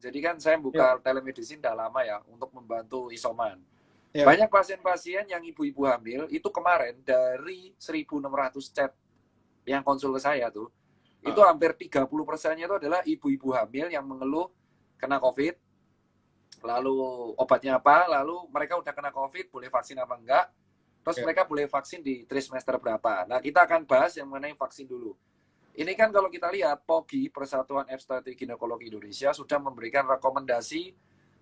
Jadi kan saya Ya. buka telemedicine udah lama ya untuk membantu isoman. Ya. Banyak pasien-pasien yang ibu-ibu hamil itu kemarin dari 1.600 chat yang konsul ke saya tuh, itu Ah, hampir 30%-nya itu adalah ibu-ibu hamil yang mengeluh kena COVID, lalu obatnya apa, lalu mereka udah kena COVID, boleh vaksin apa enggak, terus ya. mereka boleh vaksin di trimester berapa. Nah, kita akan bahas yang mengenai vaksin dulu. Ini kan kalau kita lihat, POGI, Persatuan Obstetrik Ginekologi Indonesia, sudah memberikan rekomendasi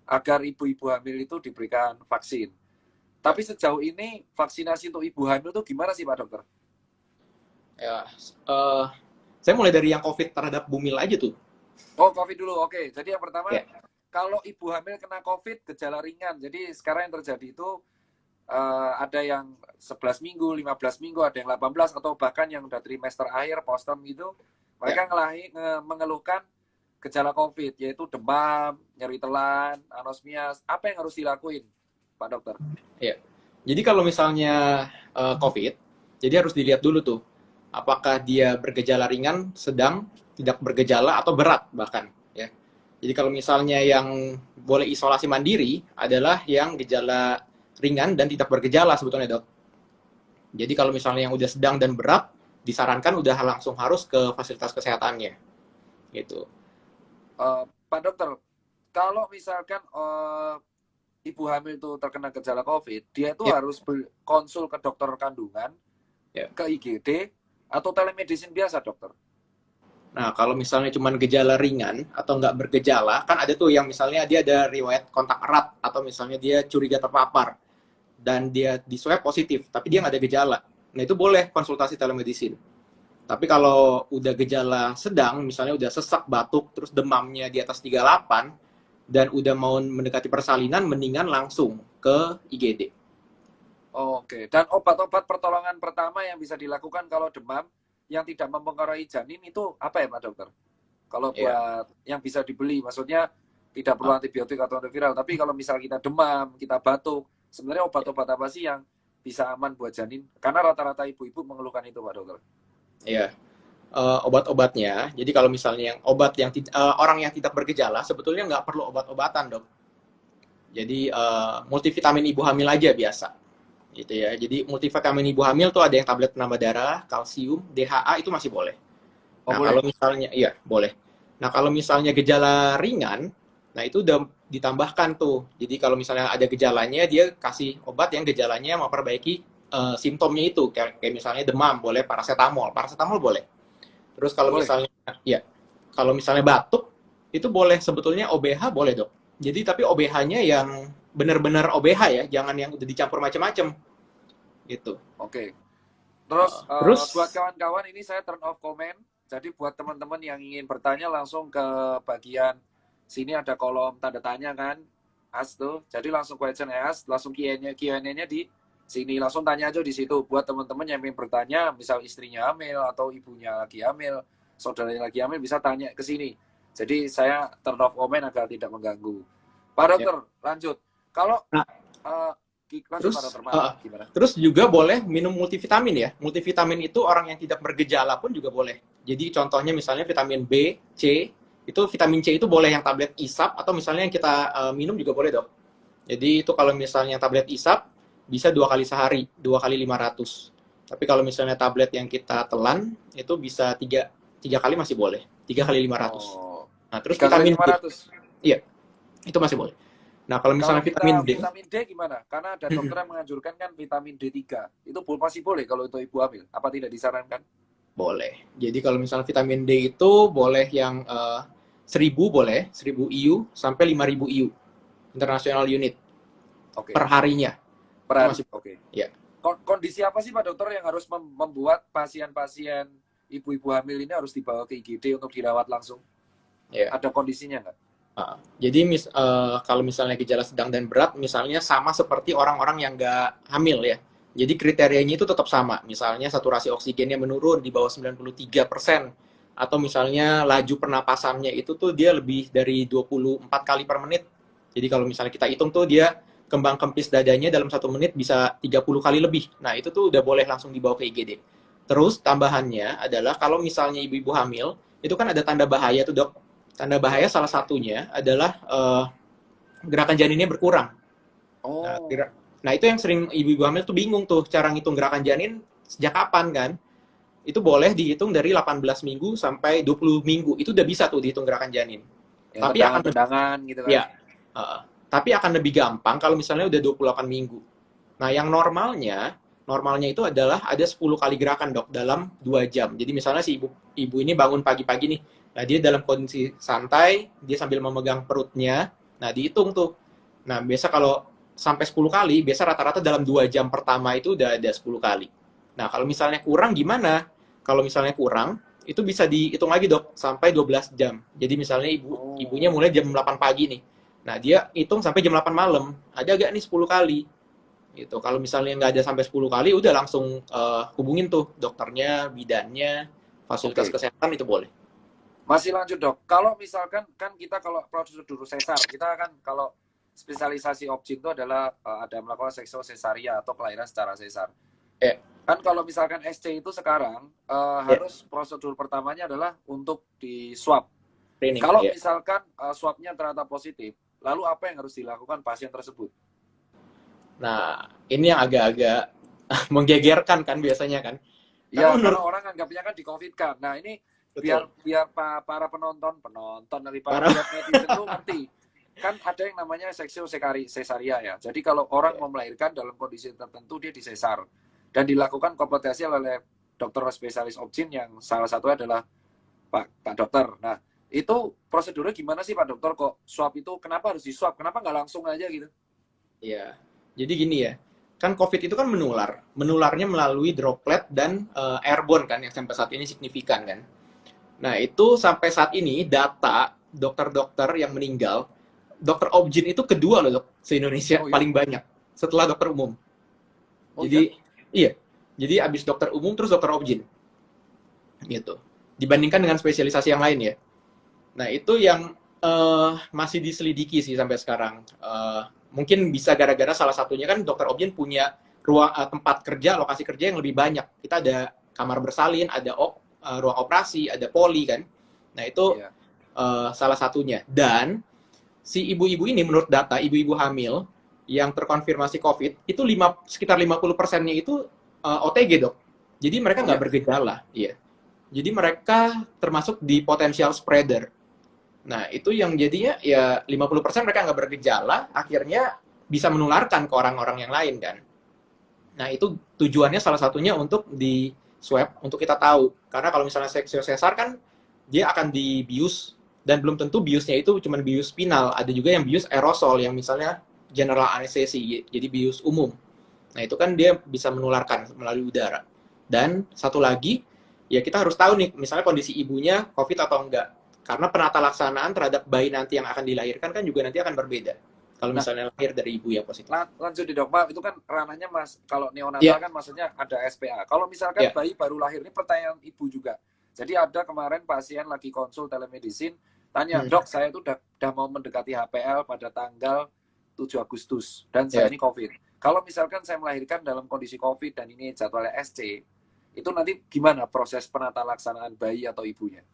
agar ibu-ibu hamil itu diberikan vaksin. Ya. Tapi sejauh ini, vaksinasi untuk ibu hamil itu gimana sih Pak Dokter? Ya. Eh, saya mulai dari yang COVID terhadap Bumil aja tuh. Oh, COVID dulu. Oke. Jadi yang pertama, Ya. kalau ibu hamil kena COVID, gejala ringan. Jadi sekarang yang terjadi itu ada yang 11 minggu, 15 minggu, ada yang 18, atau bahkan yang udah trimester akhir, postterm gitu, Ya. mereka mengeluhkan gejala COVID, yaitu demam, nyeri telan, anosmia. Apa yang harus dilakuin, Pak Dokter? Ya. Jadi kalau misalnya COVID, jadi harus dilihat dulu tuh, apakah dia bergejala ringan, sedang, tidak bergejala, atau berat bahkan. Ya. Jadi kalau misalnya yang boleh isolasi mandiri adalah yang gejala ringan dan tidak bergejala sebetulnya dok. Jadi kalau misalnya yang udah sedang dan berat, disarankan udah langsung harus ke fasilitas kesehatannya. Gitu. Pak Dokter, kalau misalkan ibu hamil itu terkena gejala COVID, dia itu Ya. harus konsul ke dokter kandungan, Ya. ke IGD, atau telemedicine biasa, dokter? Nah, kalau misalnya cuma gejala ringan atau nggak bergejala, kan ada tuh yang misalnya dia ada riwayat kontak erat atau misalnya dia curiga terpapar dan dia di swab positif, tapi dia nggak ada gejala. Nah, itu boleh konsultasi telemedicine. Tapi kalau udah gejala sedang, misalnya udah sesak, batuk, terus demamnya di atas 38, dan udah mau mendekati persalinan, mendingan langsung ke IGD. Oke, dan obat-obat pertolongan pertama yang bisa dilakukan kalau demam yang tidak mempengaruhi janin itu apa ya Pak Dokter? Kalau Ya. buat yang bisa dibeli, maksudnya tidak perlu Ah, antibiotik atau antiviral, tapi kalau misal kita demam, kita batuk, sebenarnya ya. obat-obat apa sih yang bisa aman buat janin? Karena rata-rata ibu-ibu mengeluhkan itu Pak Dokter. Ya. Obat-obatnya, jadi kalau misalnya yang orang yang tidak bergejala, sebetulnya nggak perlu obat-obatan, dok. Jadi multivitamin ibu hamil aja biasa, gitu ya. Jadi multivitamin ibu hamil tuh ada yang tablet penambah darah, kalsium, DHA itu masih boleh. Oh Nah kalau boleh? misalnya, iya boleh. Nah kalau misalnya gejala ringan, nah itu udah ditambahkan tuh. Jadi kalau misalnya ada gejalanya, dia kasih obat yang gejalanya memperbaiki simptomnya itu, kayak misalnya demam, boleh paracetamol, paracetamol boleh. Terus kalau Boleh? misalnya, ya, kalau misalnya batuk, itu boleh sebetulnya OBH boleh dok. Jadi tapi OBH-nya yang benar-benar OBH ya, jangan yang udah dicampur macam-macam gitu. Oke. Terus Terus, buat kawan-kawan ini saya turn off comment. Jadi buat teman-teman yang ingin bertanya langsung ke bagian sini ada kolom tanda tanya kan, ask tuh. Jadi langsung question ask, langsung Q&A-nya di sini. Langsung tanya aja di situ. Buat teman-teman yang ingin bertanya, misal istrinya hamil atau ibunya lagi hamil, saudaranya lagi hamil, bisa tanya ke sini. Jadi saya turn off comment agar tidak mengganggu. Pak ya. Dokter, lanjut. Kalau Nah, uh, lanjut terus, Pak Dokter, maaf. Gimana? terus juga boleh minum multivitamin ya. Multivitamin itu orang yang tidak bergejala pun juga boleh. Jadi contohnya misalnya vitamin B, C, itu vitamin C itu boleh yang tablet isap atau misalnya yang kita minum juga boleh dok. Jadi itu kalau misalnya tablet isap bisa 2 kali sehari, 2 kali 500. Tapi kalau misalnya tablet yang kita telan itu bisa tiga kali masih boleh, 3 kali 500. Oh, Nah terus tiga kali vitamin lima D, ratus. iya itu masih boleh. Nah kalau Kalau misalnya kita vitamin D, vitamin D gimana? Karena ada dokter yang menganjurkan kan vitamin D3. Itu masih boleh kalau untuk ibu hamil. Apa tidak disarankan? boleh. Jadi kalau misalnya vitamin D itu boleh yang 1000 boleh, 1000 IU sampai 5000 IU international unit per Oke, harinya. per Itu hari. masih Oke. ya. Kondisi apa sih Pak Dokter yang harus membuat pasien-pasien ibu-ibu hamil ini harus dibawa ke IGD untuk dirawat langsung? Ya. Ada kondisinya nggak? Jadi kalau misalnya gejala sedang dan berat, misalnya sama seperti orang-orang yang nggak hamil ya. Jadi kriterianya itu tetap sama. Misalnya saturasi oksigennya menurun di bawah 93%. Atau misalnya laju pernapasannya itu tuh dia lebih dari 24 kali per menit. Jadi kalau misalnya kita hitung tuh dia kembang kempis dadanya dalam 1 menit bisa 30 kali lebih. Nah itu tuh udah boleh langsung dibawa ke IGD. Terus tambahannya adalah kalau misalnya ibu-ibu hamil, itu kan ada tanda bahaya tuh dok. Tanda bahaya salah satunya adalah gerakan janinnya berkurang. Nah, Oh, nah itu yang sering ibu-ibu hamil tuh bingung tuh cara ngitung gerakan janin sejak kapan kan. Itu boleh dihitung dari 18 minggu sampai 20 minggu. Itu udah bisa tuh dihitung gerakan janin. yang Tapi akan tendangan-tendangan gitu kan. ya, tapi akan lebih gampang kalau misalnya udah 28 minggu. Nah, yang normalnya itu adalah ada 10 kali gerakan, Dok, dalam 2 jam. Jadi misalnya si ibu ini bangun pagi-pagi nih. Nah, dia dalam kondisi santai, dia sambil memegang perutnya. Nah, dihitung tuh. Nah, biasa kalau sampai 10 kali, biasa rata-rata dalam 2 jam pertama itu udah ada 10 kali. Nah, kalau misalnya kurang gimana? Kalau misalnya kurang, itu bisa dihitung lagi, Dok, sampai 12 jam. Jadi misalnya ibunya Oh. mulai jam 8 pagi nih. Nah, dia hitung sampai jam 8 malam. Ada gak nih 10 kali? Gitu. Kalau misalnya nggak ada sampai 10 kali, udah langsung hubungin tuh dokternya, bidannya, fasilitas Oke. kesehatan itu boleh. Masih lanjut, Dok. Kalau misalkan kan kita kalau prosedur sesar, kita kan kalau spesialisasi objin itu adalah ada melakukan seksual sesaria atau kelahiran secara sesar. Ya, Kan kalau misalkan SC itu sekarang ya, harus prosedur pertamanya adalah untuk di swab. training, Kalau ya. misalkan swabnya ternyata positif, lalu apa yang harus dilakukan pasien tersebut? Nah, ini yang agak-agak menggegerkan kan biasanya kan. Karena Ya, karena menurut orang anggapnya kan di COVID kan. Nah, ini biar betul biar para penonton dari para para biar netizen tuh ngerti. Kan ada yang namanya seksio sesaria ya. Jadi kalau orang ya, mau melahirkan dalam kondisi tertentu dia disesar dan dilakukan kompetensi oleh dokter spesialis obgyn yang salah satu adalah Pak Dokter. Nah, itu prosedurnya gimana sih Pak Dokter? Kok swab itu kenapa harus di swab? Kenapa nggak langsung aja gitu? ya. Jadi gini ya, kan COVID itu kan menular. Menularnya melalui droplet dan airborne kan yang sampai saat ini signifikan kan. Nah, itu sampai saat ini data dokter-dokter yang meninggal, dokter obgyn itu kedua loh, Dok, se-Indonesia Oh ya? paling banyak setelah dokter umum. Oh ya? Jadi, iya. Jadi abis dokter umum terus dokter obgyn gitu. Dibandingkan dengan spesialisasi yang lain ya. Nah, itu yang masih diselidiki sih sampai sekarang. Mungkin bisa gara-gara salah satunya kan dokter obgyn punya ruang tempat kerja, lokasi kerja yang lebih banyak. Kita ada kamar bersalin, ada ruang operasi, ada poli kan. Nah, itu Iya. salah satunya. Dan si ibu-ibu ini menurut data ibu-ibu hamil yang terkonfirmasi COVID itu sekitar 50%-nya itu OTG, Dok. Jadi mereka Oh nggak ya? bergejala, iya. Jadi mereka termasuk di potensial spreader. Nah, itu yang jadinya ya 50% mereka nggak bergejala, akhirnya bisa menularkan ke orang-orang yang lain kan. Nah, itu tujuannya salah satunya untuk di swab, untuk kita tahu. Karena kalau misalnya seksio sesar kan, dia akan dibius, dan belum tentu biusnya itu cuma bius spinal. Ada juga yang bius aerosol, yang misalnya general anestesi, jadi bius umum. Nah, itu kan dia bisa menularkan melalui udara. Dan satu lagi, ya kita harus tahu nih, misalnya kondisi ibunya COVID atau enggak. Karena penata laksanaan terhadap bayi nanti yang akan dilahirkan kan juga nanti akan berbeda. Kalau Nah, misalnya lahir dari ibu yang positif. lanjut di dok, Pak. Itu kan ranahnya mas. Kalau neonatal Iya, kan maksudnya ada SPA. Kalau misalkan iya. bayi baru lahir ini pertanyaan ibu juga. Jadi ada kemarin pasien lagi konsul telemedicine, tanya, Hmm, dok saya itu udah mau mendekati HPL pada tanggal 7 Agustus dan saya iya. ini COVID. Kalau misalkan saya melahirkan dalam kondisi COVID dan ini jadwalnya SC, itu nanti gimana proses penata laksanaan bayi atau ibunya?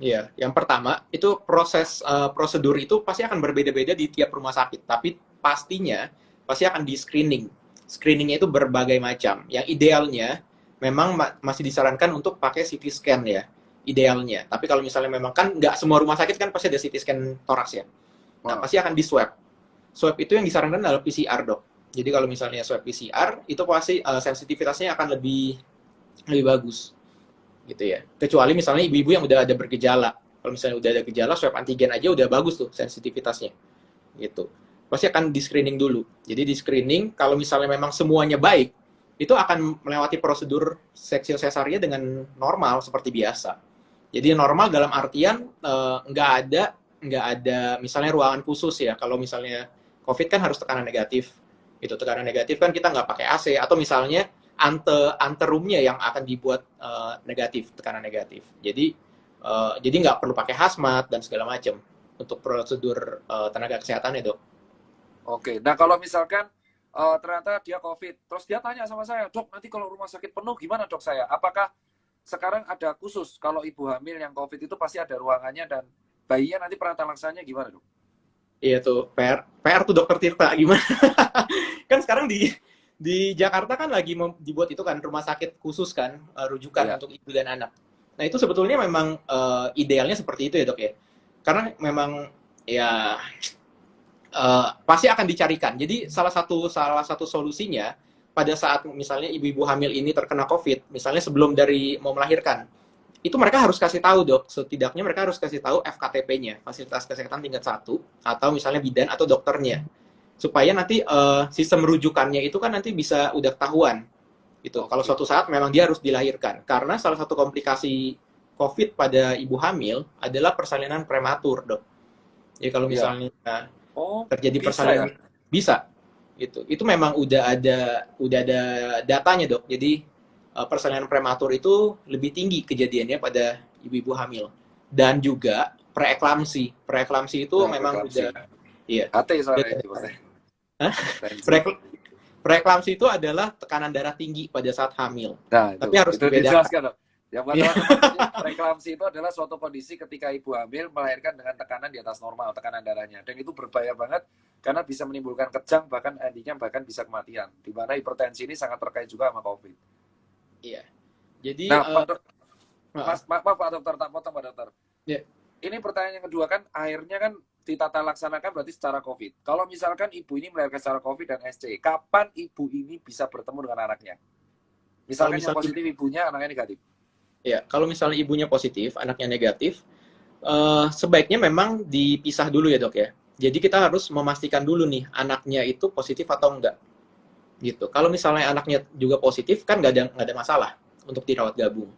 Iya, yang pertama itu proses prosedur itu pasti akan berbeda-beda di tiap rumah sakit, tapi pastinya pasti akan di screening. Screeningnya itu berbagai macam. Yang idealnya memang masih disarankan untuk pakai CT scan ya, idealnya. Tapi kalau misalnya memang kan nggak semua rumah sakit kan pasti ada CT scan toraks ya. Nah, Wow. pasti akan di swab. Swab itu yang disarankan adalah PCR, Dok. Jadi kalau misalnya swab PCR itu pasti sensitivitasnya akan lebih lebih bagus gitu ya. Kecuali misalnya ibu-ibu yang udah ada bergejala. Kalau misalnya udah ada gejala, swab antigen aja udah bagus tuh sensitivitasnya. Gitu. Pasti akan di screening dulu. Jadi di screening, kalau misalnya memang semuanya baik, itu akan melewati prosedur seksio sesaria dengan normal seperti biasa. Jadi normal dalam artian nggak ada misalnya ruangan khusus ya. Kalau misalnya COVID kan harus tekanan negatif. Itu tekanan negatif kan kita nggak pakai AC atau misalnya ante roomnya yang akan dibuat negatif, tekanan negatif. Jadi nggak perlu pakai hazmat dan segala macam untuk prosedur tenaga kesehatan itu. Oke, nah kalau misalkan ternyata dia COVID, terus dia tanya sama saya, dok nanti kalau rumah sakit penuh gimana dok saya? Apakah sekarang ada khusus kalau ibu hamil yang COVID itu pasti ada ruangannya dan bayinya nanti penata laksananya gimana dok? Iya tuh, PR tuh dokter Tirta gimana? Kan sekarang di Jakarta kan lagi dibuat itu kan rumah sakit khusus kan, rujukan Iya. untuk ibu dan anak. Nah itu sebetulnya memang idealnya seperti itu ya dok ya. Karena memang ya pasti akan dicarikan. Jadi salah satu solusinya pada saat misalnya ibu-ibu hamil ini terkena COVID, misalnya sebelum dari mau melahirkan, itu mereka harus kasih tahu dok, setidaknya mereka harus kasih tahu FKTP-nya, fasilitas kesehatan tingkat 1, atau misalnya bidan atau dokternya, supaya nanti sistem rujukannya itu kan nanti bisa udah ketahuan gitu. Kalau Oke. suatu saat memang dia harus dilahirkan, karena salah satu komplikasi COVID pada ibu hamil adalah persalinan prematur dok. Jadi kalau Iya. misalnya Oh, terjadi bisa ya? persalinan bisa gitu. Itu memang udah ada datanya dok. Jadi persalinan prematur itu lebih tinggi kejadiannya pada ibu-ibu hamil. Dan juga preeklamsi. Preeklamsi itu Nah, memang preeklamsi. udah iya. HT soalnya itu pasti. Hah? Tensi. Pre- Preeklamsi itu adalah tekanan darah tinggi pada saat hamil. Nah, Tapi harus itu dibedakan. dijelaskan dok. Yang buat Iya, teman-teman, jadi preeklamsi itu adalah suatu kondisi ketika ibu hamil melahirkan dengan tekanan di atas normal, tekanan darahnya. Dan itu berbahaya banget karena bisa menimbulkan kejang, bahkan endingnya bahkan bisa kematian. Di mana hipertensi ini sangat terkait juga sama COVID. iya. Jadi Nah, Pak Dok, uh, Maaf Pak Dokter, tak potong Pak Dokter. ya, Ini pertanyaan yang kedua kan, akhirnya kan ditata laksanakan berarti secara COVID. Kalau misalkan ibu ini melahirkan secara COVID dan SC, kapan ibu ini bisa bertemu dengan anaknya? kalau Misalkan yang misalnya positif ibunya, anaknya negatif. ya, kalau misalnya ibunya positif, anaknya negatif, sebaiknya memang dipisah dulu ya dok ya. Jadi kita harus memastikan dulu nih anaknya itu positif atau enggak gitu. Kalau misalnya anaknya juga positif kan nggak ada masalah untuk dirawat gabung.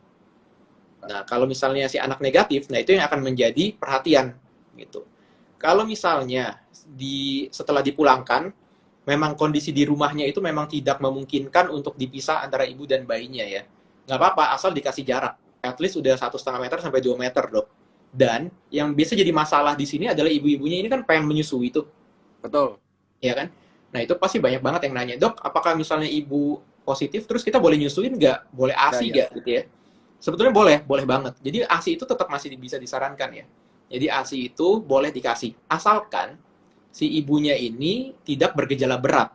Nah kalau misalnya si anak negatif, nah itu yang akan menjadi perhatian gitu. Kalau misalnya setelah dipulangkan, memang kondisi di rumahnya itu memang tidak memungkinkan untuk dipisah antara ibu dan bayinya ya. Nggak apa-apa, asal dikasih jarak. At least udah 1,5 meter sampai 2 meter dok. Dan yang biasa jadi masalah di sini adalah ibu-ibunya ini kan pengen menyusui tuh, Betul. ya kan? Nah itu pasti banyak banget yang nanya, dok, apakah misalnya ibu positif, terus kita boleh nyusuin nggak? Boleh Nah ASI ya, nggak gitu ya? Sebetulnya boleh, boleh banget. Jadi ASI itu tetap masih bisa disarankan ya. Jadi ASI itu boleh dikasih, asalkan si ibunya ini tidak bergejala berat.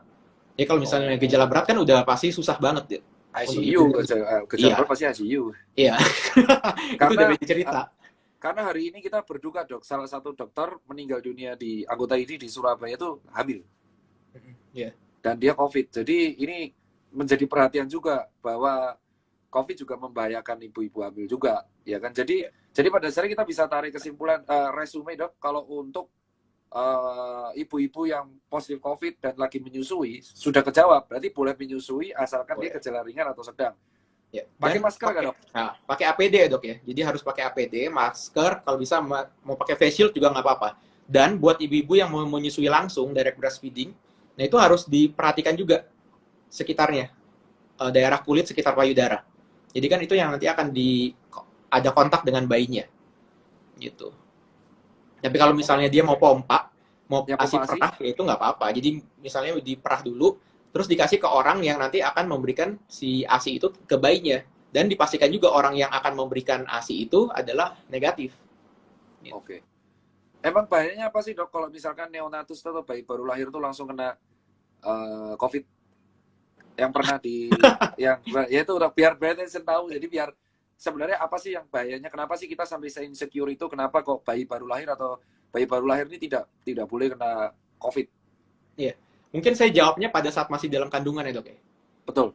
Ya kalau misalnya gejala oh, berat kan udah pasti susah banget ya untuk ICU, ibunya. gejala Iya, berat pasti ICU. iya. Itu udah Karena beda cerita. karena hari ini kita berduka dok, salah satu dokter meninggal dunia di anggota ini di Surabaya itu hamil Iya. dan dia COVID. Jadi ini menjadi perhatian juga bahwa COVID juga membahayakan ibu-ibu hamil juga, ya kan? Jadi pada dasarnya kita bisa tarik kesimpulan resume dok, kalau untuk ibu-ibu yang positif COVID dan lagi menyusui sudah kejawab, berarti boleh menyusui asalkan dia Boleh. gejala ringan atau sedang. Ya. Pakai Dan masker nggak dok? pakai APD ya dok ya. Jadi harus pakai APD, masker, kalau bisa mau pakai face shield juga nggak apa-apa. Dan buat ibu-ibu yang mau menyusui langsung direct breastfeeding, nah itu harus diperhatikan juga sekitarnya, daerah kulit sekitar payudara. Jadi kan itu yang nanti akan ada kontak dengan bayinya, gitu. Tapi kalau Oh, misalnya dia mau pompa, mau yang ASI populasi? perah, ya itu nggak apa-apa. Jadi misalnya diperah dulu, terus dikasih ke orang yang nanti akan memberikan si ASI itu ke bayinya. Dan dipastikan juga orang yang akan memberikan ASI itu adalah negatif. Gitu. Oke. Emang bahayanya apa sih dok kalau misalkan neonatus atau bayi baru lahir tuh langsung kena COVID yang pernah yang ya itu udah biar netizen tahu. Jadi biar sebenarnya apa sih yang bahayanya? Kenapa sih kita sampai insecure itu? Kenapa kok bayi baru lahir atau bayi baru lahir ini tidak boleh kena COVID? Iya. Mungkin saya jawabnya pada saat masih dalam kandungan ya dok ya. Betul.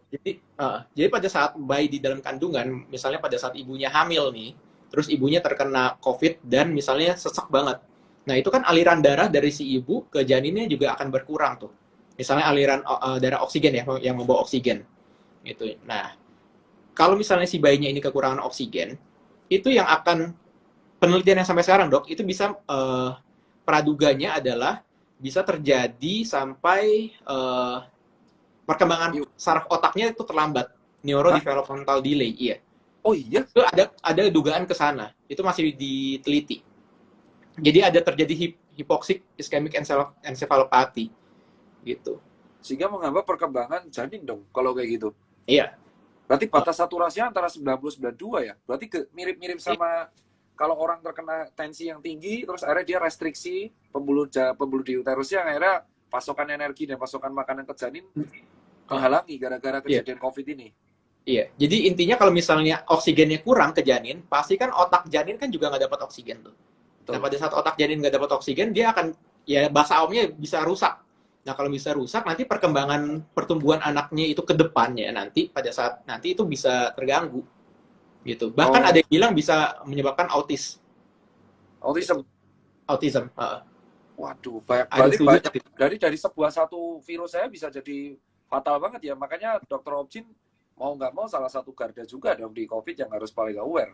Jadi pada saat bayi di dalam kandungan, misalnya pada saat ibunya hamil nih, terus ibunya terkena COVID dan misalnya sesek banget. Nah itu kan aliran darah dari si ibu ke janinnya juga akan berkurang tuh. Misalnya aliran darah oksigen ya, yang membawa oksigen. Gitu. Nah kalau misalnya si bayinya ini kekurangan oksigen, itu yang akan penelitian yang sampai sekarang dok, itu bisa praduganya adalah bisa terjadi sampai perkembangan Yuk. saraf otaknya itu terlambat, Hah? neurodevelopmental delay, iya. Oh iya? Itu ada dugaan ke sana, itu masih diteliti. Jadi ada terjadi hipoksik ischemic encephalopathy gitu. Sehingga menghambat perkembangan janin dong kalau kayak gitu. Iya. Berarti batas saturasinya antara 90-92 ya. Berarti mirip-mirip sama kalau orang terkena tensi yang tinggi, terus akhirnya dia restriksi pembuluh di uterusnya, akhirnya pasokan energi dan pasokan makanan ke janin menghalangi gara-gara Iya. kejadian COVID ini. Iya, jadi intinya kalau misalnya oksigennya kurang ke janin, pasti kan otak janin kan juga nggak dapat oksigen tuh. Nah, Betul. pada saat otak janin nggak dapat oksigen, dia akan, ya bahasa awamnya bisa rusak. Nah, kalau bisa rusak, nanti perkembangan pertumbuhan anaknya itu ke depannya nanti, pada saat nanti itu bisa terganggu. Gitu. Bahkan ada Oh, yang bilang bisa menyebabkan autism. autism. Waduh, Ada berarti studinya. banyak dari sebuah satu virus saya bisa jadi fatal banget ya. Makanya Dokter Objin mau nggak mau salah satu garda juga dong di COVID yang harus paling aware.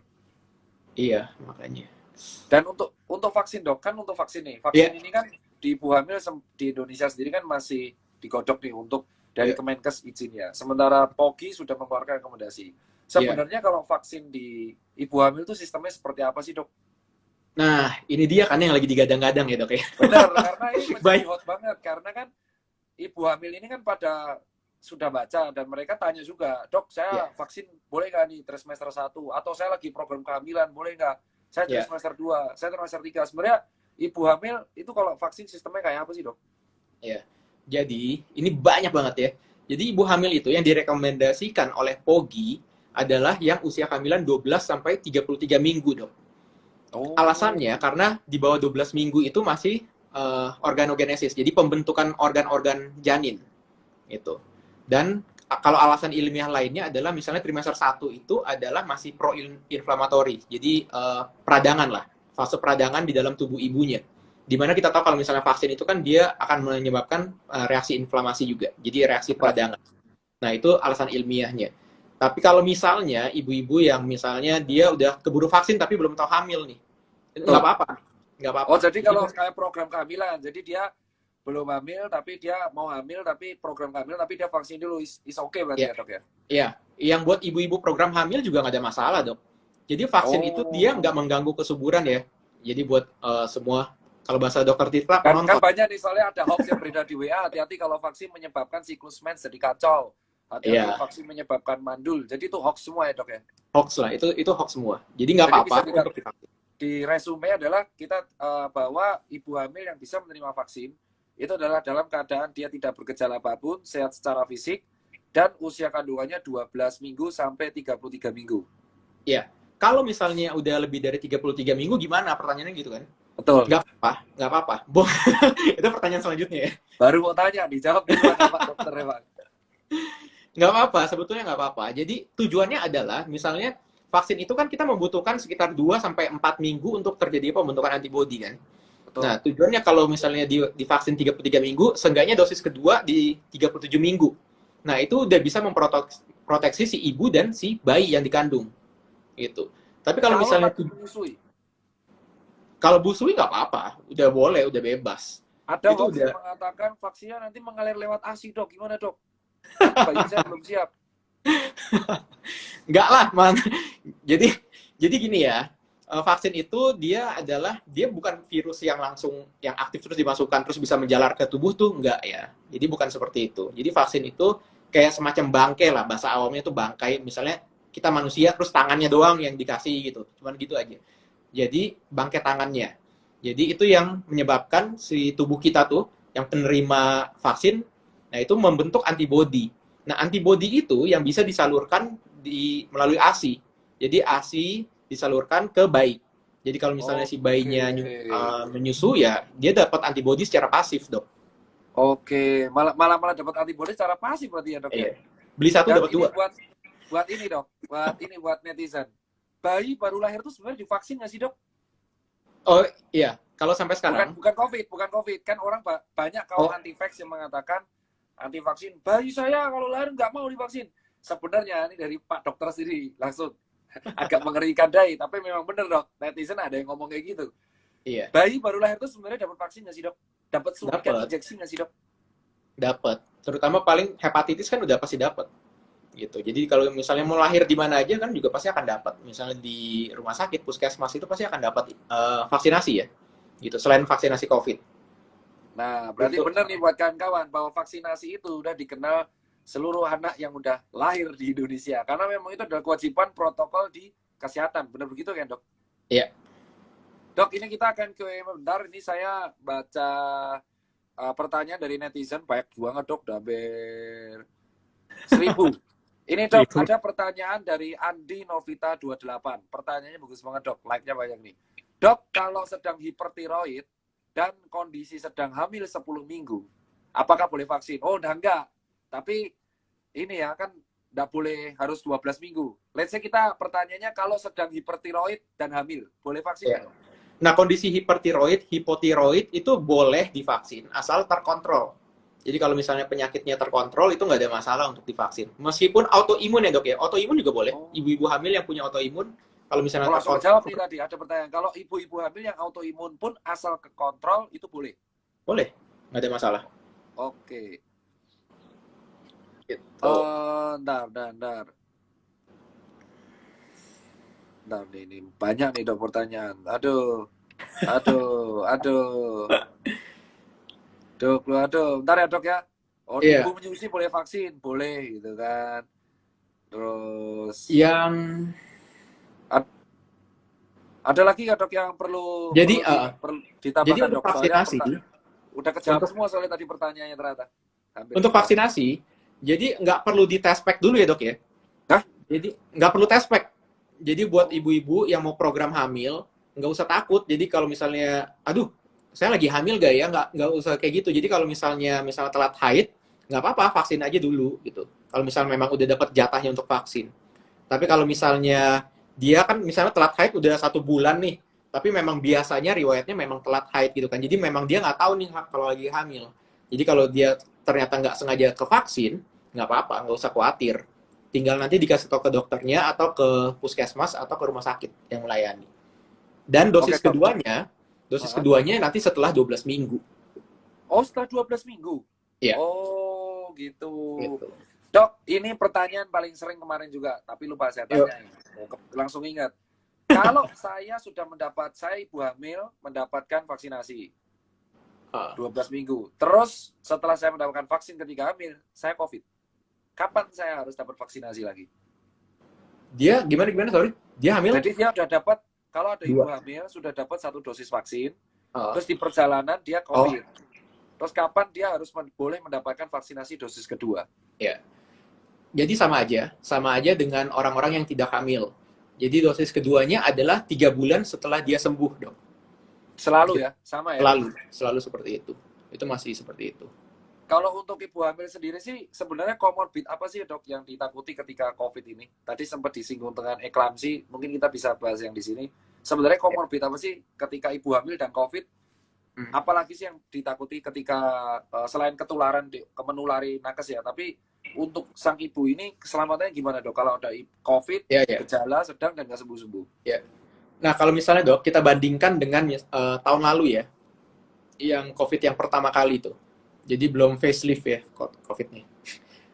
Iya, makanya. Dan untuk vaksin dok, kan untuk vaksin nih, vaksin Iya, ini kan di Ibu Hamil di Indonesia sendiri kan masih digodok nih untuk dari iya, Kemenkes izinnya. Sementara POGI sudah mengeluarkan rekomendasi. iya. Sebenarnya kalau vaksin di Ibu Hamil itu sistemnya seperti apa sih dok? Nah, ini dia kan yang lagi digadang-gadang ya, Dok ya. Benar, karena ini menjadi Baik. hot banget. Karena kan ibu hamil ini kan pada sudah baca dan mereka tanya juga, dok Iya, saya vaksin boleh nggak nih trimester 1 atau saya lagi program kehamilan boleh nggak? Saya iya, trimester 2, saya trimester 3. Sebenarnya ibu hamil itu kalau vaksin sistemnya kayak apa sih dok? iya. Jadi, ini banyak banget ya. Jadi, ibu hamil itu yang direkomendasikan oleh POGI adalah yang usia kehamilan 12 sampai 33 minggu, Dok. Oh, Alasannya karena di bawah 12 minggu itu masih organogenesis, jadi pembentukan organ-organ janin itu. Dan kalau alasan ilmiah lainnya adalah misalnya trimester 1 itu adalah masih pro-inflamatory, jadi peradangan lah, fase peradangan di dalam tubuh ibunya. Dimana kita tahu kalau misalnya vaksin itu kan dia akan menyebabkan reaksi inflamasi juga, jadi reaksi peradangan. Nah, itu alasan ilmiahnya. Tapi kalau misalnya ibu-ibu yang misalnya dia udah keburu vaksin tapi belum tahu hamil nih, nggak betul. apa-apa, nggak Oh, apa-apa. jadi Jadi kalau kayak program kehamilan, jadi dia belum hamil tapi dia mau hamil tapi program kehamilan tapi dia vaksin dulu is okay berarti ya, ya dok ya? ya, yang buat ibu-ibu program hamil juga nggak ada masalah, Dok. Jadi vaksin itu dia nggak Oh, mengganggu kesuburan ya. Jadi buat semua, kalau bahasa dokter Tirta, kan penonton. banyak nih soalnya ada hoax yang beredar di WA, hati-hati kalau vaksin menyebabkan siklus mens jadi kacau, hati-hati Iya, vaksin menyebabkan mandul, jadi itu hoax semua ya dok ya. hoax lah. Itu hoax semua. Jadi nggak Jadi apa-apa bisa untuk divaksin. di resume adalah kita bahwa ibu hamil yang bisa menerima vaksin itu adalah dalam keadaan dia tidak bergejala apapun, sehat secara fisik, dan usia kandungannya 12 minggu sampai 33 minggu. Ya, kalau misalnya udah lebih dari 33 minggu gimana? Pertanyaannya gitu kan? Betul. Nggak apa-apa, nggak apa-apa. Itu pertanyaan selanjutnya ya. Baru mau tanya, dijawab duluan ya Pak Dokter ya Pak. Nggak apa-apa, sebetulnya nggak apa-apa. Jadi tujuannya adalah, misalnya vaksin itu kan kita membutuhkan sekitar 2 sampai 4 minggu untuk terjadi pembentukan antibodi kan. Nah, Betul. tujuannya kalau misalnya divaksin 33 minggu, seenggaknya dosis kedua di 37 minggu. Nah, itu udah bisa memproteksi si ibu dan si bayi yang dikandung. Gitu. Tapi kalau Kalau misalnya lagi menyusui, kalau busui nggak apa-apa, udah boleh, udah bebas. ada Itu hoax udah yang mengatakan vaksinnya nanti mengalir lewat ASI dok, gimana dok? Bayi saya belum siap. nggak lah, man. Jadi jadi gini ya, vaksin itu dia bukan virus yang langsung yang aktif terus dimasukkan terus bisa menjalar ke tubuh tuh enggak ya. Jadi bukan seperti itu. Jadi vaksin itu kayak semacam bangkai lah, bahasa awamnya itu bangkai. Misalnya kita manusia terus tangannya doang yang dikasih gitu. Cuman gitu aja. Jadi bangkai tangannya. Jadi itu yang menyebabkan si tubuh kita tuh yang penerima vaksin, nah itu membentuk antibodi. Nah antibodi itu yang bisa disalurkan melalui ASI. Jadi ASI disalurkan ke bayi. Jadi kalau misalnya si Oke. bayinya menyusu ya dia dapat antibodi secara pasif, Dok. Oke, malah dapat antibodi secara pasif berarti ya dok ya. Iya. Beli satu Dan dapat ini dua. buat ini dok, buat netizen. Bayi baru lahir itu sebenarnya divaksin nggak sih dok? Oh iya, kalau sampai Bukan sekarang, bukan COVID. Kan orang banyak kaum oh anti vax yang mengatakan anti vaksin. Bayi saya kalau lahir nggak mau divaksin. Sebenarnya ini dari Pak Dokter sendiri langsung agak mengerikan dai, tapi memang benar dok. Netizen ada yang ngomong kayak gitu. iya, Bayi baru lahir itu sebenarnya dapat vaksin nggak sih dok? Dapat suntikan dapat, injeksi nggak sih dok? dapat. Terutama paling hepatitis kan udah pasti dapat. Gitu. Jadi kalau misalnya mau lahir di mana aja kan juga pasti akan dapat. Misalnya di rumah sakit, puskesmas itu pasti akan dapat vaksinasi ya. Gitu. Selain vaksinasi COVID. Nah, berarti Itu benar nih buat kawan-kawan bahwa vaksinasi itu udah dikenal seluruh anak yang udah lahir di Indonesia. Karena memang itu adalah kewajiban protokol di kesehatan. Benar begitu kan, Dok? Iya. Dok, ini kita akan ke bentar. Ini saya baca pertanyaan dari netizen. Banyak banget, Dok. Udah hampir 1000. Ini, Dok, ada pertanyaan dari Andi Novita 28. Pertanyaannya bagus banget, Dok. Like-nya banyak nih. Dok, kalau sedang hipertiroid dan kondisi sedang hamil 10 minggu, apakah boleh vaksin? Oh, udah enggak. Tapi ini ya, kan enggak boleh harus 12 minggu. Let's say kita pertanyaannya kalau sedang hipertiroid dan hamil, boleh vaksin? Ya. Nah, kondisi hipertiroid, hipotiroid itu boleh divaksin asal terkontrol. Jadi kalau misalnya penyakitnya terkontrol, itu nggak ada masalah untuk divaksin. Meskipun autoimun ya, Dok ya. Autoimun juga boleh. Ibu-ibu hamil yang punya autoimun, kalau misalnya langsung jawab nih tadi, ada pertanyaan. Kalau ibu-ibu hamil yang autoimun pun asal ke kontrol, itu boleh? Boleh, nggak ada masalah. Oke. Gitu. Bentar. Bentar nih, ini banyak nih, Dok, pertanyaan. Aduh. Dok, bentar ya, Dok ya. Oh, Iya. ibu menyusui boleh vaksin? Boleh, gitu kan. Terus yang ada lagi nggak, Dok, yang perlu ditambahkan, jadi untuk Dok? vaksinasi udah kejawab semua soalnya tadi pertanyaannya ternyata. Untuk vaksinasi, jadi nggak perlu dites pack dulu ya, Dok ya? Hah? Jadi nggak perlu tes pack. Jadi buat ibu-ibu yang mau program hamil, nggak usah takut. Jadi kalau misalnya, aduh, saya lagi hamil gak ya? Nggak usah kayak gitu. Jadi kalau misalnya telat haid, nggak apa-apa, vaksin aja dulu gitu. Kalau misalnya memang udah dapat jatahnya untuk vaksin. Tapi kalau misalnya dia kan misalnya telat haid udah 1 bulan nih, tapi memang biasanya riwayatnya memang telat haid gitu kan. Jadi memang dia nggak tahu nih kalau lagi hamil. Jadi kalau dia ternyata nggak sengaja ke vaksin, nggak apa-apa, nggak usah khawatir. Tinggal nanti dikasih tahu ke dokternya atau ke puskesmas atau ke rumah sakit yang melayani. Dan dosis keduanya nanti setelah 12 minggu. Oh, setelah 12 minggu? Iya. Oh, gitu. Dok, ini pertanyaan paling sering kemarin juga, tapi lupa saya tanya. Langsung ingat. Kalau saya ibu hamil mendapatkan vaksinasi 12 minggu. Terus setelah saya mendapatkan vaksin ketika hamil, saya COVID. Kapan saya harus dapat vaksinasi lagi? Dia gimana, sorry? Dia hamil? Jadi dia sudah dapat, kalau ada ibu hamil, sudah dapat 1 dosis vaksin, terus di perjalanan dia COVID. Terus kapan dia harus boleh mendapatkan vaksinasi dosis kedua? Ya. Jadi sama aja dengan orang-orang yang tidak hamil. Jadi dosis keduanya adalah 3 bulan setelah dia sembuh, Dok. Selalu ya? Sama ya? Selalu seperti itu. Itu masih seperti itu. Kalau untuk ibu hamil sendiri sih, sebenarnya komorbid apa sih, Dok, yang ditakuti ketika COVID ini? Tadi sempat disinggung dengan eklamsi, mungkin kita bisa bahas yang di sini. Sebenarnya komorbid apa sih ketika ibu hamil dan COVID? Apalagi sih yang ditakuti ketika selain menulari nakes ya, tapi untuk sang ibu ini keselamatannya gimana, Dok? Kalau ada COVID, gejala sedang dan nggak sembuh-sembuh. Ya. Nah, kalau misalnya, Dok, kita bandingkan dengan tahun lalu ya, yang COVID yang pertama kali itu. Jadi belum facelift ya COVID-nya.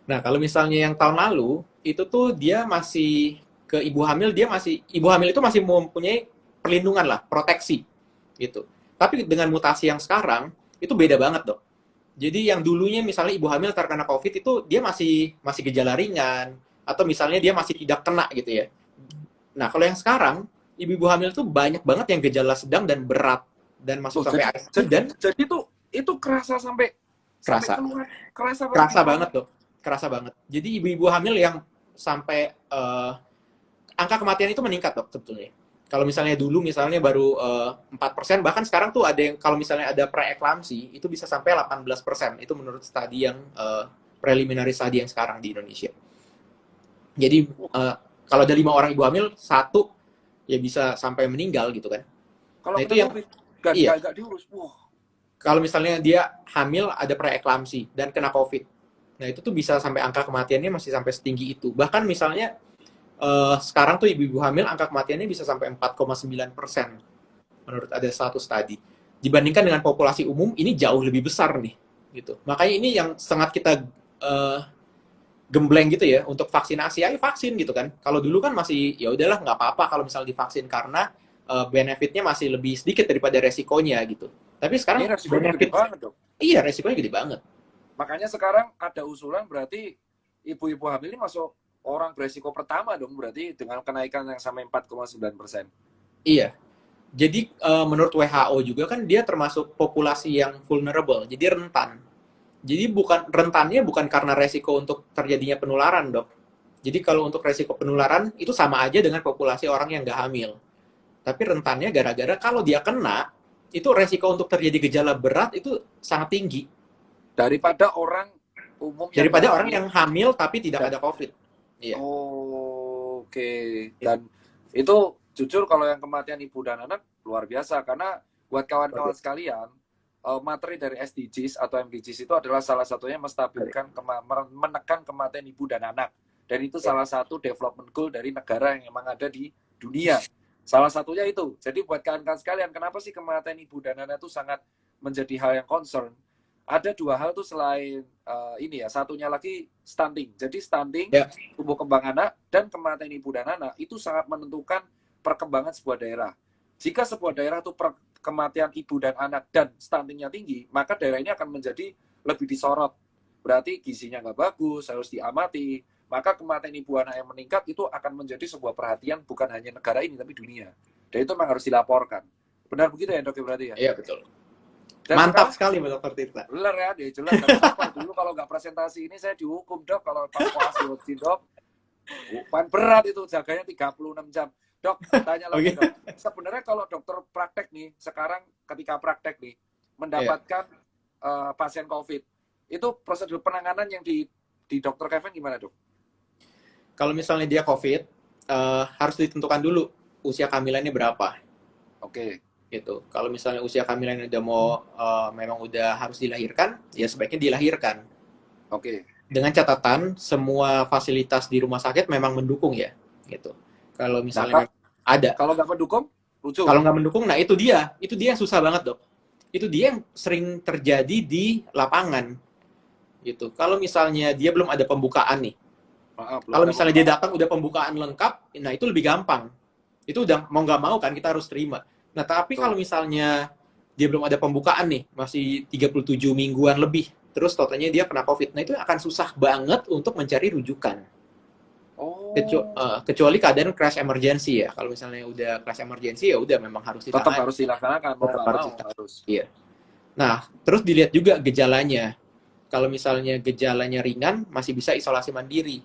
Nah, kalau misalnya yang tahun lalu, itu tuh dia masih ke ibu hamil itu masih mempunyai perlindungan lah, proteksi gitu. Tapi dengan mutasi yang sekarang, itu beda banget, Dok. Jadi yang dulunya misalnya ibu hamil terkena COVID itu dia masih gejala ringan, atau misalnya dia masih tidak kena gitu ya. Nah, kalau yang sekarang, ibu-ibu hamil tuh banyak banget yang gejala sedang dan berat, dan masuk sampai ICU. Jadi itu kerasa sampai keluar, kerasa banget, Dok. Kerasa banget. Jadi ibu-ibu hamil yang sampai angka kematian itu meningkat, Dok, sebetulnya. Kalau misalnya dulu baru 4%, bahkan sekarang tuh ada yang kalau misalnya ada preeklamsi itu bisa sampai 18%. Itu menurut studi yang preliminary study yang sekarang di Indonesia. Jadi kalau ada 5 orang ibu hamil, 1 ya bisa sampai meninggal gitu kan. Kalau itu yang gak diurus. Kalau misalnya dia hamil ada preeklamsi dan kena COVID, nah itu tuh bisa sampai angka kematiannya masih sampai setinggi itu. Bahkan misalnya sekarang tuh ibu-ibu hamil angka kematiannya bisa sampai 4,9% menurut ada satu studi. Dibandingkan dengan populasi umum ini jauh lebih besar nih, gitu. Makanya ini yang sangat kita gembleng gitu ya untuk vaksinasi. Ayo vaksin gitu kan. Kalau dulu kan masih ya udahlah nggak apa-apa kalau misalnya divaksin karena benefitnya masih lebih sedikit daripada resikonya gitu. Tapi sekarang resikonya gede banget, Dok. Iya, resikonya gede banget. Makanya sekarang ada usulan berarti ibu-ibu hamil ini masuk orang beresiko pertama dong, berarti dengan kenaikan yang sampai 4,9%. Iya. Jadi menurut WHO juga kan dia termasuk populasi yang vulnerable, jadi rentan. Jadi rentannya bukan karena resiko untuk terjadinya penularan, dok. Jadi kalau untuk resiko penularan itu sama aja dengan populasi orang yang nggak hamil. Tapi rentannya gara-gara kalau dia kena, itu resiko untuk terjadi gejala berat itu sangat tinggi. Daripada orang umum yang Daripada orang yang hamil tapi tidak ada COVID. Iya. Oh, oke. Dan itu jujur kalau yang kematian ibu dan anak luar biasa, karena buat kawan-kawan sekalian, materi dari SDGs atau MDGs itu adalah salah satunya menstabilkan, menekan kematian ibu dan anak. Dan itu salah satu development goal dari negara yang memang ada di dunia. Salah satunya itu. Jadi buat kawan-kawan sekalian, kenapa sih kematian ibu dan anak itu sangat menjadi hal yang concern? Ada dua hal tuh selain ini ya, satunya lagi stunting. Jadi stunting, tumbuh kembang anak, dan kematian ibu dan anak itu sangat menentukan perkembangan sebuah daerah. Jika sebuah daerah itu kematian ibu dan anak dan stuntingnya tinggi, maka daerah ini akan menjadi lebih disorot. Berarti gizinya nggak bagus, harus diamati. Maka kematian ibu anak yang meningkat itu akan menjadi sebuah perhatian bukan hanya negara ini, tapi dunia. Dan itu memang harus dilaporkan. Benar begitu ya, Dok, berarti ya? Iya, betul. Dan mantap sekali Dr. Tirta. Benar ya, dia jelas. Dulu kalau nggak presentasi ini saya dihukum, Dok. Kalau pas puasa Dok, bukan berat itu, jaganya 36 jam. Dok, tanya lagi, Dok. Sebenarnya kalau dokter praktek nih, sekarang ketika praktek nih, mendapatkan pasien COVID, itu prosedur penanganan yang di Dr. Kevin gimana, Dok? Kalau misalnya dia COVID, harus ditentukan dulu usia kehamilannya berapa. Oke. Gitu. Kalau misalnya usia kehamilan udah mau memang udah harus dilahirkan, ya sebaiknya dilahirkan. Oke. Dengan catatan semua fasilitas di rumah sakit memang mendukung ya, gitu. Kalau misalnya ada. Kalau nggak mendukung, lucu. Kalau nggak mendukung, nah itu dia yang susah banget, Dok. Itu dia yang sering terjadi di lapangan, gitu. Kalau misalnya dia belum ada pembukaan nih, kalau misalnya dia datang udah pembukaan lengkap, nah itu lebih gampang. Itu udah mau nggak mau kan kita harus terima. Nah, tapi kalau misalnya dia belum ada pembukaan nih, masih 37 mingguan lebih, terus totalnya dia kena COVID, nah itu akan susah banget untuk mencari rujukan. Kecuali keadaan crash emergency ya. Kalau misalnya udah crash emergency, ya udah memang harus ditangani. Tetap harus dilaksanakan, mau nggak mau harus. Iya. Nah, terus dilihat juga gejalanya. Kalau misalnya gejalanya ringan, masih bisa isolasi mandiri.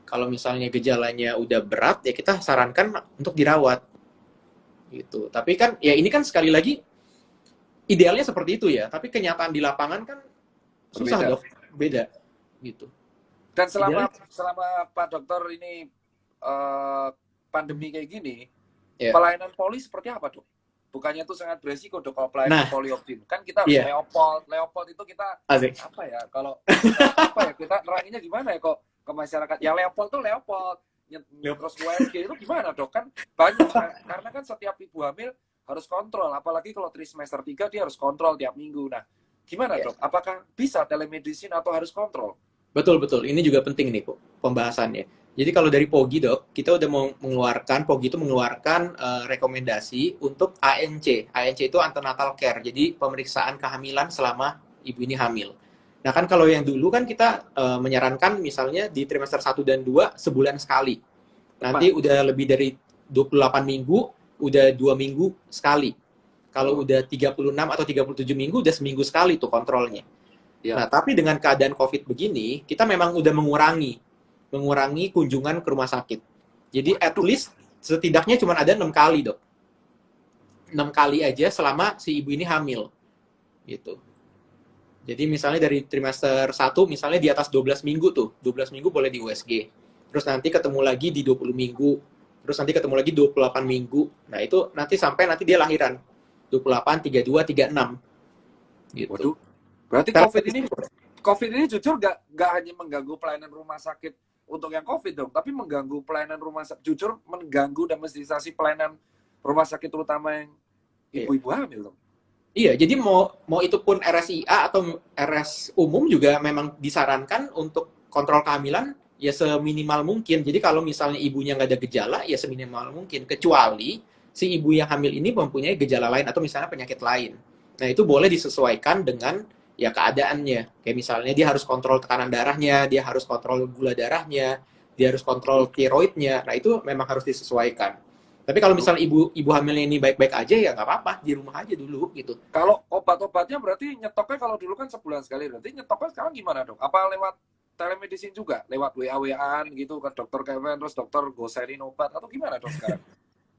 Kalau misalnya gejalanya udah berat, ya kita sarankan untuk dirawat. Gitu. Tapi kan ya ini kan sekali lagi idealnya seperti itu ya, tapi kenyataan di lapangan kan susah, Dok. Beda gitu. Dan selama Pak Dokter ini pandemi kayak gini, pelayanan poli seperti apa, Dok? Bukannya itu sangat beresiko, Dok, kalau pelayanan polioptin. Kan kita harus Leopold itu kita apa ya? Kalau apa ya? Kita neranginnya gimana ya kok ke masyarakat? Ya Leopold tuh Leopold. Terus USG itu gimana, Dok? Kan banyak, karena kan setiap ibu hamil harus kontrol, apalagi kalau trimester 3 dia harus kontrol tiap minggu. Nah, gimana, Dok? Apakah bisa telemedicine atau harus kontrol? Betul. Ini juga penting nih, pembahasannya. Jadi kalau dari POGI, Dok, kita udah POGI itu mengeluarkan rekomendasi untuk ANC. ANC itu antenatal care, jadi pemeriksaan kehamilan selama ibu ini hamil. Nah kan kalau yang dulu kan kita menyarankan misalnya di trimester 1 dan 2 sebulan sekali. Nanti udah lebih dari 28 minggu, udah 2 minggu sekali. Kalau udah 36 atau 37 minggu, udah seminggu sekali tuh kontrolnya. Nah tapi dengan keadaan COVID begini, kita memang udah mengurangi kunjungan ke rumah sakit. Jadi at least setidaknya cuma ada 6 kali, Dok. 6 kali aja selama si ibu ini hamil. Gitu. Jadi misalnya dari trimester 1, misalnya di atas 12 minggu tuh. 12 minggu boleh di USG. Terus nanti ketemu lagi di 20 minggu. Terus nanti ketemu lagi 28 minggu. Nah itu nanti sampai nanti dia lahiran. 28, 32, 36. Gitu. Waduh. Berarti COVID ini jujur nggak hanya mengganggu pelayanan rumah sakit untuk yang COVID, dong. Tapi mengganggu pelayanan rumah sakit. Jujur mengganggu domestisasi pelayanan rumah sakit terutama yang ibu-ibu hamil, dong. Iya, jadi mau itu pun RSIA atau RS umum juga memang disarankan untuk kontrol kehamilan ya seminimal mungkin. Jadi kalau misalnya ibunya nggak ada gejala, ya seminimal mungkin. Kecuali si ibu yang hamil ini mempunyai gejala lain atau misalnya penyakit lain. Nah, itu boleh disesuaikan dengan ya keadaannya. Kayak misalnya dia harus kontrol tekanan darahnya, dia harus kontrol gula darahnya, dia harus kontrol tiroidnya. Nah itu memang harus disesuaikan. Tapi kalau misalnya ibu hamilnya ini baik-baik aja ya nggak apa-apa, di rumah aja dulu gitu. Kalau obat-obatnya berarti nyetoknya kalau dulu kan sebulan sekali, berarti nyetoknya sekarang gimana dok? Apa lewat telemedicine juga? Lewat WA-WA-an gitu ke dokter Kevin, terus dokter goserin obat, atau gimana dok sekarang?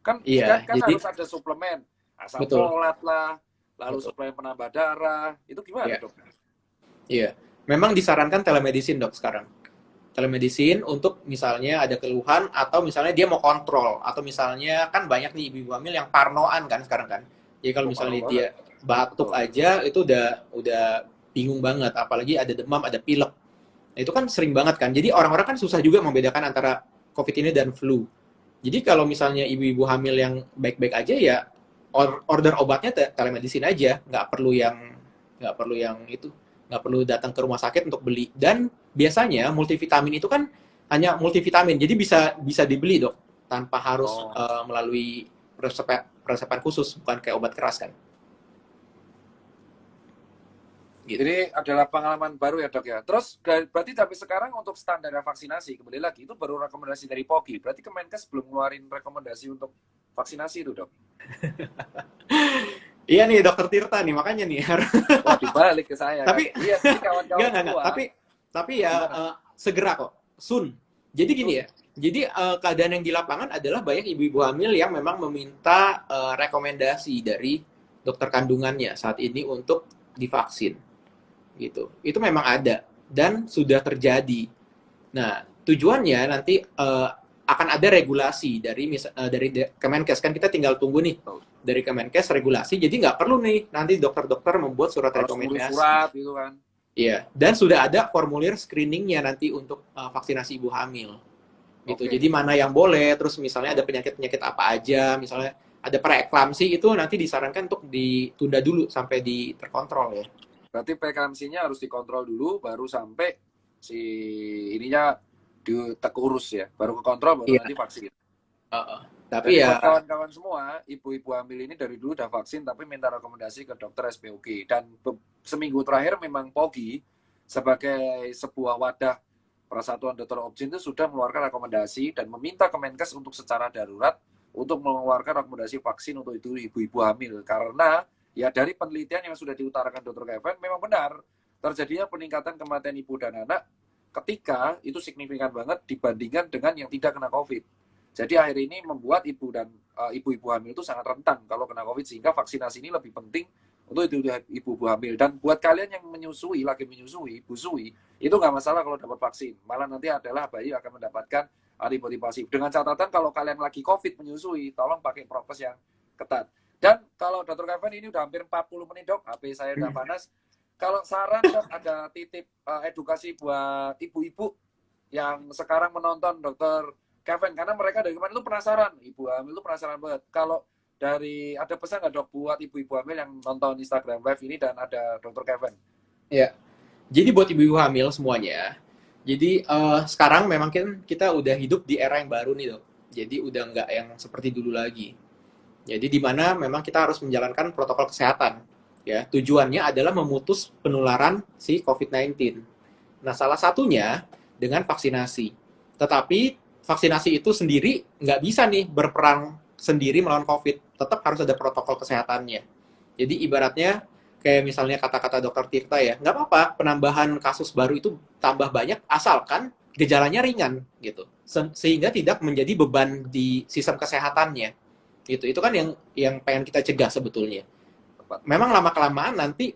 Kan Iya, kan jadi harus ada suplemen, asam betul, folat lah, lalu betul. suplemen penambah darah, itu gimana Iya, dok? iya. Memang disarankan telemedicine dok sekarang. Telemedicine untuk misalnya ada keluhan atau misalnya dia mau kontrol atau misalnya kan banyak nih ibu-ibu hamil yang parnoan kan sekarang kan. Jadi kalau Oh, parah misalnya dia banget. batuk Betul. aja itu udah bingung banget, apalagi ada demam, ada pilek. Nah, itu kan sering banget kan. Jadi orang-orang kan susah juga membedakan antara COVID ini dan flu. Jadi kalau misalnya ibu-ibu hamil yang baik-baik aja ya order obatnya telemedicine aja, nggak perlu yang itu, nggak perlu datang ke rumah sakit untuk beli. Dan biasanya multivitamin itu kan hanya multivitamin, jadi bisa dibeli dok tanpa harus Oh. melalui resepan khusus, bukan kayak obat keras kan. Gitu. Ini adalah pengalaman baru ya dok ya. Terus berarti sampai sekarang untuk standar vaksinasi, kembali lagi itu baru rekomendasi dari POGI. Berarti Kemenkes belum ngeluarin rekomendasi untuk vaksinasi itu dok? Iya nih dokter Tirta nih makanya nih. Wah dibalik ke saya kan. Tapi Iya ini kawan-kawan enggak. semua. Tapi ya Gimana? segera kok, soon. Jadi gini Sun. ya. Jadi keadaan yang di lapangan adalah banyak ibu-ibu hamil yang memang meminta rekomendasi dari dokter kandungannya saat ini untuk divaksin. Gitu. Itu memang ada dan sudah terjadi. Nah, tujuannya nanti akan ada regulasi dari Kemenkes kan kita tinggal tunggu nih dari Kemenkes regulasi. Jadi nggak perlu nih nanti dokter-dokter membuat surat Harus nulis rekomendasi. surat gitu kan. Iya, dan sudah ada formulir screeningnya nanti untuk vaksinasi ibu hamil. Gitu. Oke. Jadi mana yang boleh, terus misalnya ada penyakit-penyakit apa aja, misalnya ada preeklamsi itu nanti disarankan untuk ditunda dulu sampai terkontrol ya. Berarti preeklamsinya harus dikontrol dulu baru sampai si ininya diurus ya. Baru ke kontrol baru Iya. nanti vaksin. Tapi Jadi ya, buat kawan-kawan semua, ibu-ibu hamil ini dari dulu udah vaksin tapi minta rekomendasi ke dokter SPOG. Dan seminggu terakhir memang POGI sebagai sebuah wadah Persatuan Dokter Opjin itu sudah mengeluarkan rekomendasi dan meminta Kemenkes untuk secara darurat untuk mengeluarkan rekomendasi vaksin untuk itu ibu-ibu hamil. Karena ya dari penelitian yang sudah diutarakan Dr. Kevin memang benar terjadinya peningkatan kematian ibu dan anak ketika itu signifikan banget dibandingkan dengan yang tidak kena COVID. Jadi akhir ini membuat ibu dan ibu-ibu hamil itu sangat rentan kalau kena COVID, sehingga vaksinasi ini lebih penting untuk ibu-ibu hamil. Dan buat kalian yang menyusui, lagi menyusui, busui, itu nggak masalah kalau dapat vaksin. Malah nanti adalah bayi akan mendapatkan antibodi pasif. Dengan catatan kalau kalian lagi COVID menyusui, tolong pakai prokes yang ketat. Dan kalau Dr. Kevin ini udah hampir 40 menit dok, HP saya udah panas. Kalau saran dok, ada titip edukasi buat ibu-ibu yang sekarang menonton Dr. Kevin, karena mereka dari kemarin itu penasaran, ibu hamil itu penasaran banget. Kalau dari ada pesan nggak dok buat ibu-ibu hamil yang nonton Instagram Live ini dan ada Dr. Kevin? ya. Jadi buat ibu-ibu hamil semuanya, jadi sekarang memang kan kita udah hidup di era yang baru nih dok. Jadi udah nggak yang seperti dulu lagi. Jadi di mana memang kita harus menjalankan protokol kesehatan. Ya, tujuannya adalah memutus penularan si COVID-19. Nah, salah satunya dengan vaksinasi. Tetapi vaksinasi itu sendiri nggak bisa nih berperang sendiri melawan COVID. Tetap harus ada protokol kesehatannya. Jadi ibaratnya kayak misalnya kata-kata dokter Tirta ya, nggak apa-apa penambahan kasus baru itu tambah banyak asalkan gejalanya ringan gitu. Sehingga tidak menjadi beban di sistem kesehatannya. Itu kan yang pengen kita cegah sebetulnya. Memang lama-kelamaan nanti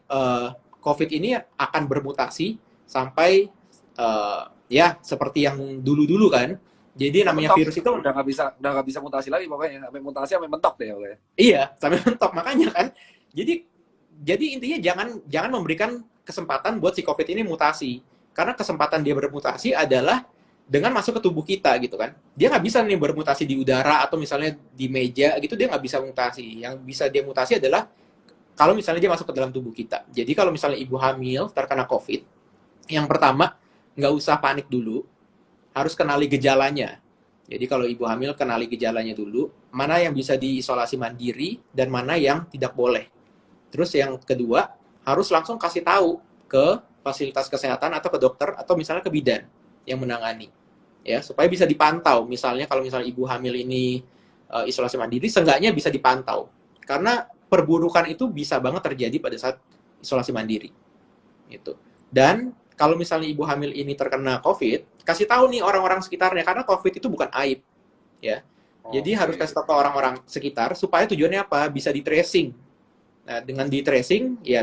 COVID ini akan bermutasi sampai ya seperti yang dulu-dulu kan. Jadi namanya mentok. virus itu Udah nggak bisa mutasi lagi pokoknya, sampai mutasi sampai mentok deh pokoknya. iya sampai mentok makanya kan. Jadi intinya jangan memberikan kesempatan buat si COVID ini mutasi. Karena kesempatan dia bermutasi adalah dengan masuk ke tubuh kita gitu kan. Dia nggak bisa nih bermutasi di udara atau misalnya di meja gitu, dia nggak bisa mutasi. Yang bisa dia mutasi adalah kalau misalnya dia masuk ke dalam tubuh kita. Jadi kalau misalnya ibu hamil terkena COVID, yang pertama nggak usah panik dulu, harus kenali gejalanya. Jadi kalau ibu hamil kenali gejalanya dulu, mana yang bisa diisolasi mandiri dan mana yang tidak boleh. Terus yang kedua, harus langsung kasih tahu ke fasilitas kesehatan atau ke dokter atau misalnya ke bidan yang menangani, ya, supaya bisa dipantau. Misalnya kalau misalnya ibu hamil ini isolasi mandiri, seenggaknya bisa dipantau. Karena perburukan itu bisa banget terjadi pada saat isolasi mandiri. Gitu. Dan kalau misalnya ibu hamil ini terkena COVID, kasih tahu nih orang-orang sekitarnya, karena COVID itu bukan aib, ya. Jadi harus kasih tahu ke orang-orang sekitar supaya tujuannya apa? Bisa di tracing. Nah, dengan di tracing ya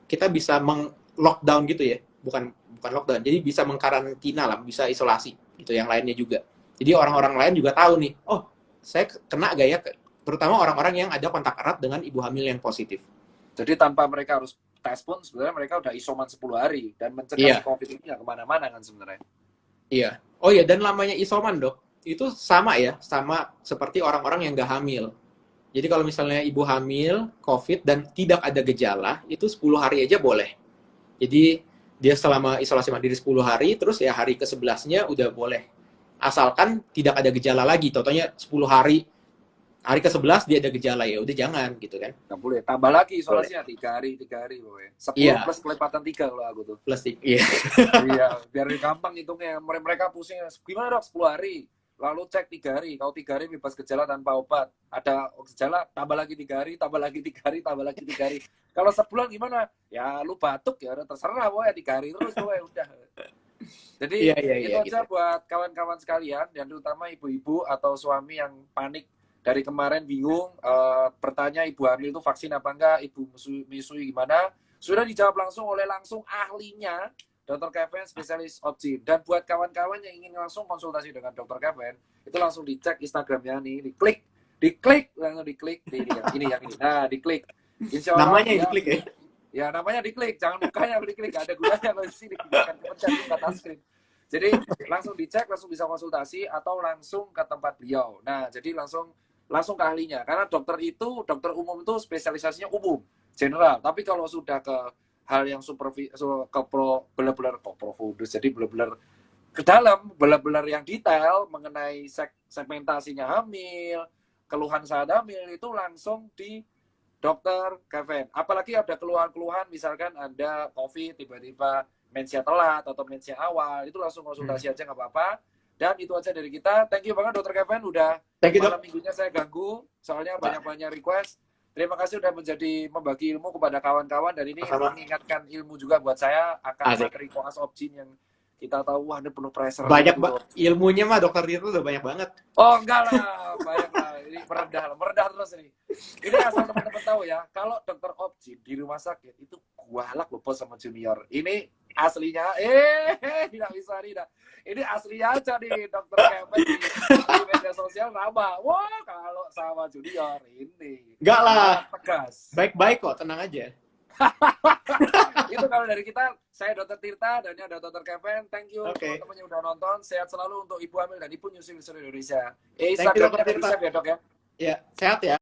kita bisa meng-lockdown gitu ya. Bukan lockdown. Jadi bisa mengkarantina lah, bisa isolasi gitu yang lainnya juga. Jadi orang-orang lain juga tahu nih, oh, saya kena gak ya? Terutama orang-orang yang ada kontak erat dengan ibu hamil yang positif. Jadi tanpa mereka harus tes pun sebenarnya mereka udah isoman 10 hari dan mencegah COVID ini nggak kemana-mana kan sebenarnya. Iya. Oh ya, dan lamanya isoman, Dok, itu sama ya, sama seperti orang-orang yang nggak hamil. Jadi kalau misalnya ibu hamil, COVID, dan tidak ada gejala, itu 10 hari aja boleh. Jadi dia selama isolasi mandiri 10 hari, terus ya hari ke-11-nya udah boleh. Asalkan tidak ada gejala lagi. Contohnya 10 hari, hari ke-11 dia ada gejala, ya udah jangan gitu kan. Nggak boleh. Tambah lagi isolasinya 3 hari boleh. 10 plus kelipatan 3 kalau aku tuh. Plus 3, iya. Iya, biar gampang hitungnya. Mereka pusing, gimana dok 10 hari? Lalu cek 3 hari. Kalau 3 hari bebas gejala tanpa obat. Ada gejala, tambah lagi 3 hari, tambah lagi 3 hari, tambah lagi 3 hari. Kalau sebulan gimana? Ya lu batuk ya udah terserah pokoknya 3 hari terus pokoknya udah. Jadi itu aja gitu. Buat kawan-kawan sekalian, dan terutama ibu-ibu atau suami yang panik dari kemarin bingung, bertanya ibu hamil itu vaksin apa enggak, ibu menyusui gimana, sudah dijawab langsung oleh ahlinya, Dr. Kevin, spesialis OBGYN. Dan buat kawan-kawan yang ingin langsung konsultasi dengan Dr. Kevin, itu langsung dicek Instagramnya nih, diklik, ini yang ini. Nah, diklik. Insya Allah, namanya ya, diklik ya? Ya, namanya diklik. Jangan mukanya diklik. Gak ada gunanya kalau di sini. Bukan kepencet di atas screen. Jadi, langsung dicek, langsung bisa konsultasi, atau langsung ke tempat beliau. Nah, jadi langsung ke ahlinya. Karena dokter umum itu spesialisasinya umum, general. Tapi kalau sudah ke hal yang benar-benar profundus, jadi benar-benar ke dalam, benar-benar yang detail mengenai segmentasinya hamil, keluhan saat hamil, itu langsung di Dokter Kevin. Apalagi ada keluhan-keluhan, misalkan Anda COVID, tiba-tiba mensia telat atau mensia awal, itu langsung konsultasi aja nggak apa-apa. Dan itu aja dari kita. Thank you banget Dokter Kevin, udah malam minggunya saya ganggu, soalnya banyak riquest. Terima kasih sudah membagi ilmu kepada kawan-kawan, dan ini mengingatkan ilmu juga buat saya akan materi koas OBGYN yang kita tahu, wah ini penuh pressure. Banyak ilmunya mah Dokter Tirta udah banyak banget. Oh enggak lah, banyak lah. Ini meredah terus ini. Ini asal teman-teman tahu ya, kalau dokter OBGYN di rumah sakit itu gualak loh bos sama junior. Ini aslinya, tidak bisa tidak. Ini aslinya aja nih Dokter Kevin di media sosial ramah. Wah kalau sama junior ini. Enggak lah. Tegas. Baik-baik kok, tenang aja. Itu kalau dari kita, saya Dr. Tirta dan ini ada Dr. Kevin. Thank you teman-teman yang udah nonton. Sehat selalu untuk ibu hamil dan ibu nyusui di seluruh Indonesia. Instagramnya bisa ya dok ya? Ya, sehat ya.